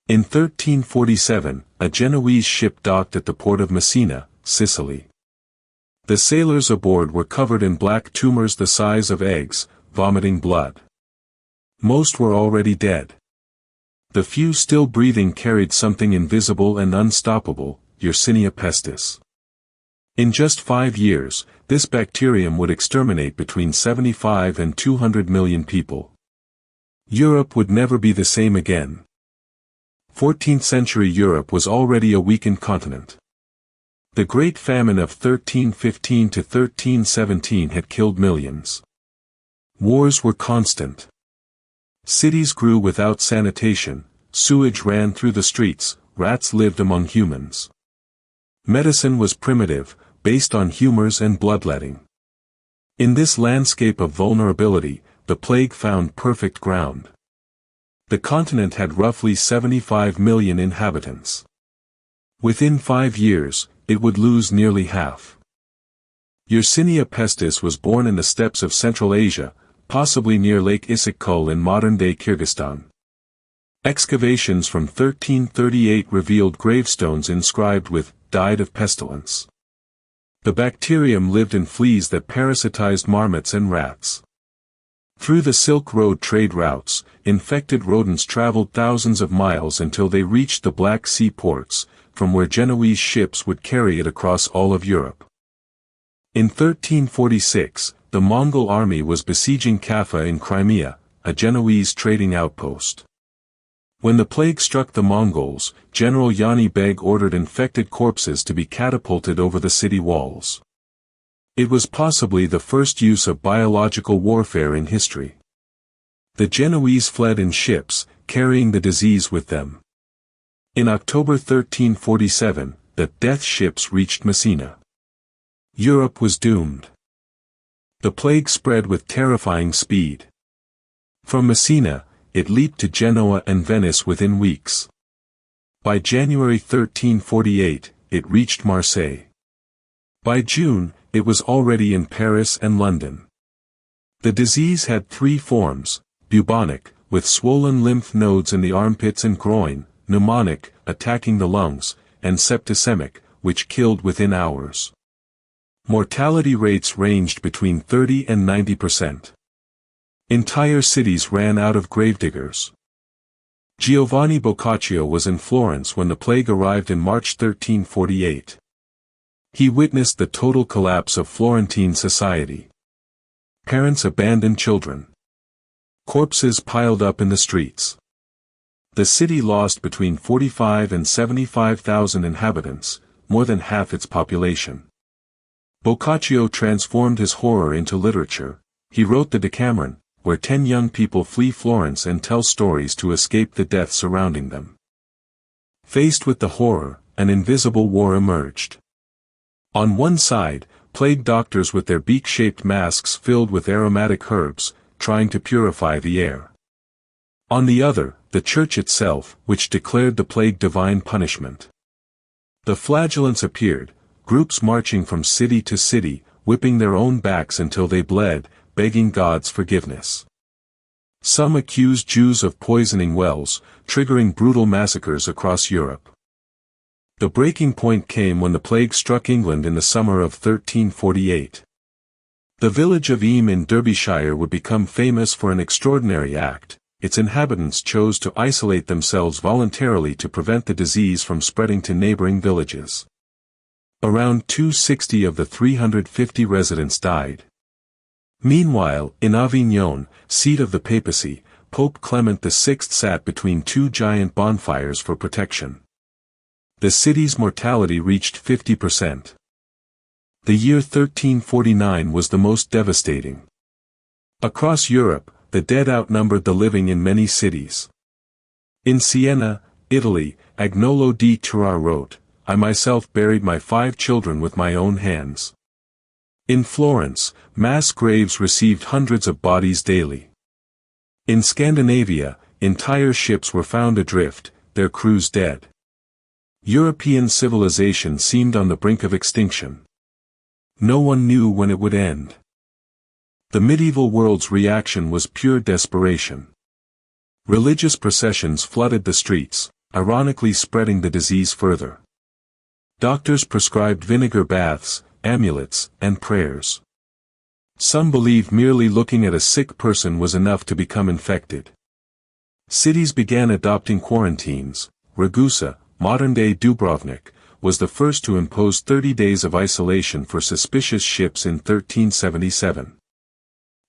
In 1347, a Genoese ship docked at the port of Messina, Sicily. The sailors aboard were covered in black tumors the size of eggs, vomiting blood. Most were already dead. The few still breathing carried something invisible and unstoppable, Yersinia pestis. In just 5 years, this bacterium would exterminate between 75 and 200 million people. Europe would never be the same again. 14th century Europe was already a weakened continent. The Great Famine of 1315 to 1317 had killed millions. Wars were constant. Cities grew without sanitation, sewage ran through the streets, rats lived among humans. Medicine was primitive, based on humors and bloodletting. In this landscape of vulnerability, the plague found perfect ground. The continent had roughly 75 million inhabitants. Within 5 years, it would lose nearly half. Yersinia pestis was born in the steppes of Central Asia, possibly near Lake Issyk-Kul in modern-day Kyrgyzstan. Excavations from 1338 revealed gravestones inscribed with, "Died of pestilence." The bacterium lived in fleas that parasitized marmots and rats. Through the Silk Road trade routes, infected rodents traveled thousands of miles until they reached the Black Sea ports, from where Genoese ships would carry it across all of Europe. In 1346, the Mongol army was besieging Kaffa in Crimea, a Genoese trading outpost. When the plague struck the Mongols, General Yani Beg ordered infected corpses to be catapulted over the city walls. It was possibly the first use of biological warfare in history. The Genoese fled in ships, carrying the disease with them. In October 1347, the death ships reached Messina. Europe was doomed. The plague spread with terrifying speed. From Messina, it leaped to Genoa and Venice within weeks. By January 1348, it reached Marseille. By June, it was already in Paris and London. The disease had 3 forms: bubonic, with swollen lymph nodes in the armpits and groin, pneumonic, attacking the lungs, and septicemic, which killed within hours. Mortality rates ranged between 30 and 90%. Entire cities ran out of gravediggers. Giovanni Boccaccio was in Florence when the plague arrived in March 1348. He witnessed the total collapse of Florentine society. Parents abandoned children. Corpses piled up in the streets. The city lost between 45 and 75,000 inhabitants, more than half its population. Boccaccio transformed his horror into literature. He wrote the Decameron, where 10 young people flee Florence and tell stories to escape the death surrounding them. Faced with the horror, an invisible war emerged. On one side, plague doctors with their beak-shaped masks filled with aromatic herbs, trying to purify the air. On the other, the church itself, which declared the plague divine punishment. The flagellants appeared, groups marching from city to city, whipping their own backs until they bled, begging God's forgiveness. Some accused Jews of poisoning wells, triggering brutal massacres across Europe. The breaking point came when the plague struck England in the summer of 1348. The village of Eyam in Derbyshire would become famous for an extraordinary act. Its inhabitants chose to isolate themselves voluntarily to prevent the disease from spreading to neighboring villages. Around 260 of the 350 residents died. Meanwhile, in Avignon, seat of the papacy, Pope Clement VI sat between 2 giant bonfires for protection. The city's mortality reached 50%. The year 1349 was the most devastating. Across Europe, the dead outnumbered the living in many cities. In Siena, Italy, Agnolo di Turar wrote, "I myself buried my 5 children with my own hands." In Florence, mass graves received hundreds of bodies daily. In Scandinavia, entire ships were found adrift, their crews dead. European civilization seemed on the brink of extinction. No one knew when it would end. The medieval world's reaction was pure desperation. Religious processions flooded the streets, ironically spreading the disease further. Doctors prescribed vinegar baths, amulets, and prayers. Some believed merely looking at a sick person was enough to become infected. Cities began adopting quarantines. Ragusa, modern-day Dubrovnik, was the first to impose 30 days of isolation for suspicious ships in 1377.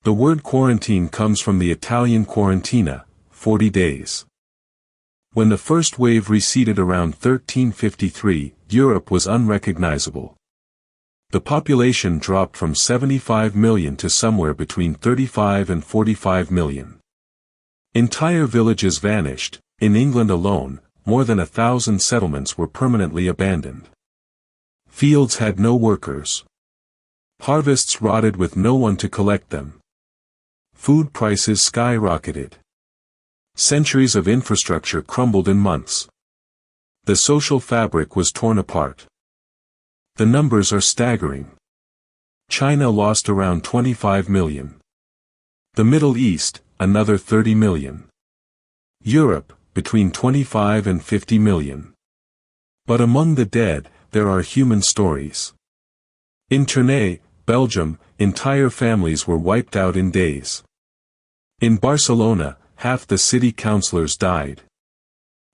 The word quarantine comes from the Italian quarantina, 40 days. When the first wave receded around 1353, Europe was unrecognizable. The population dropped from 75 million to somewhere between 35 and 45 million. Entire villages vanished. In England alone, more than 1,000 settlements were permanently abandoned. Fields had no workers. Harvests rotted with no one to collect them. Food prices skyrocketed. Centuries of infrastructure crumbled in months. The social fabric was torn apart. The numbers are staggering. China lost around 25 million. The Middle East, another 30 million. Europe, between 25 and 50 million. But among the dead, there are human stories. In Tournai, Belgium, entire families were wiped out in days. In Barcelona, half the city councillors died.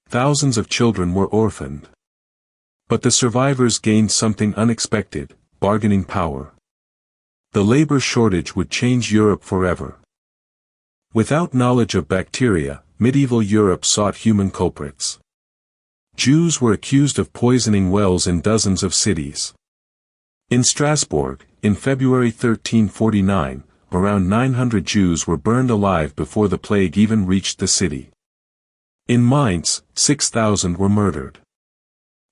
Thousands of children were orphaned. But the survivors gained something unexpected: bargaining power. The labor shortage would change Europe forever. Without knowledge of bacteria, medieval Europe sought human culprits. Jews were accused of poisoning wells in dozens of cities. In Strasbourg, in February 1349, around 900 Jews were burned alive before the plague even reached the city. In Mainz, 6,000 were murdered.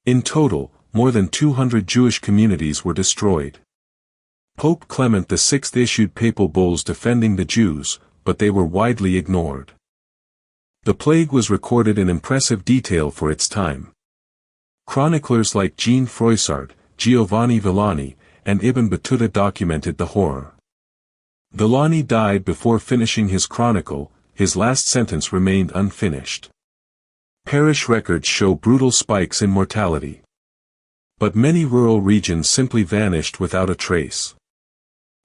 In total, more than 200 Jewish communities were destroyed. Pope Clement VI issued papal bulls defending the Jews, but they were widely ignored. The plague was recorded in impressive detail for its time. Chroniclers like Jean Froissart, Giovanni Villani, and Ibn Battuta documented the horror. Villani died before finishing his chronicle. His last sentence remained unfinished. Parish records show brutal spikes in mortality. But many rural regions simply vanished without a trace.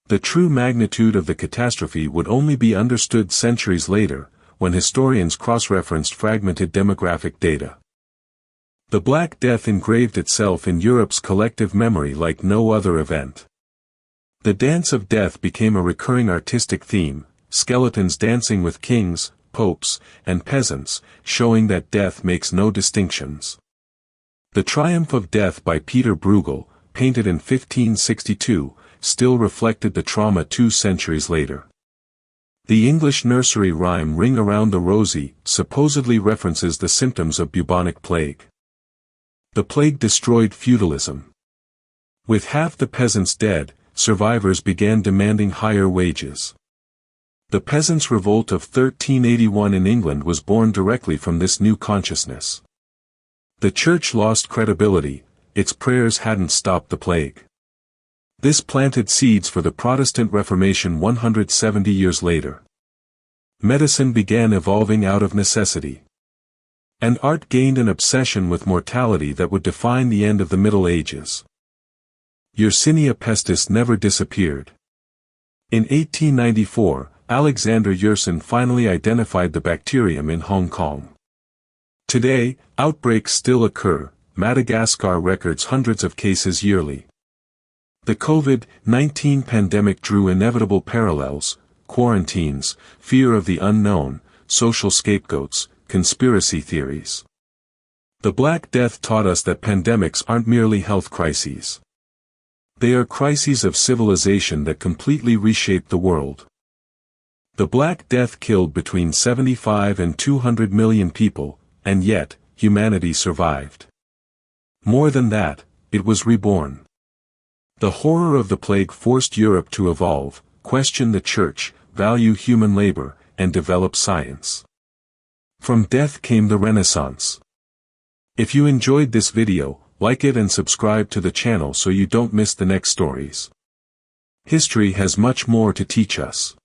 The true magnitude of the catastrophe would only be understood centuries later, when historians cross-referenced fragmented demographic data. The Black Death engraved itself in Europe's collective memory like no other event. The dance of death became a recurring artistic theme, skeletons dancing with kings, popes, and peasants, showing that death makes no distinctions. The Triumph of Death by Peter Bruegel, painted in 1562, still reflected the trauma 2 centuries later. The English nursery rhyme Ring Around the Rosy supposedly references the symptoms of bubonic plague. The plague destroyed feudalism. With half the peasants dead, survivors began demanding higher wages. The Peasants' Revolt of 1381 in England was born directly from this new consciousness. The church lost credibility. Its prayers hadn't stopped the plague. This planted seeds for the Protestant Reformation 170 years later. Medicine began evolving out of necessity. And art gained an obsession with mortality that would define the end of the Middle Ages. Yersinia pestis never disappeared. In 1894, Alexander Yersin finally identified the bacterium in Hong Kong. Today, outbreaks still occur. Madagascar records hundreds of cases yearly. The COVID-19 pandemic drew inevitable parallels: quarantines, fear of the unknown, social scapegoats, conspiracy theories. The Black Death taught us that pandemics aren't merely health crises. They are crises of civilization that completely reshape the world. The Black Death killed between 75 and 200 million people, and yet, humanity survived. More than that, it was reborn. The horror of the plague forced Europe to evolve, question the church, value human labor, and develop science. From death came the Renaissance. If you enjoyed this video, like it and subscribe to the channel so you don't miss the next stories. History has much more to teach us.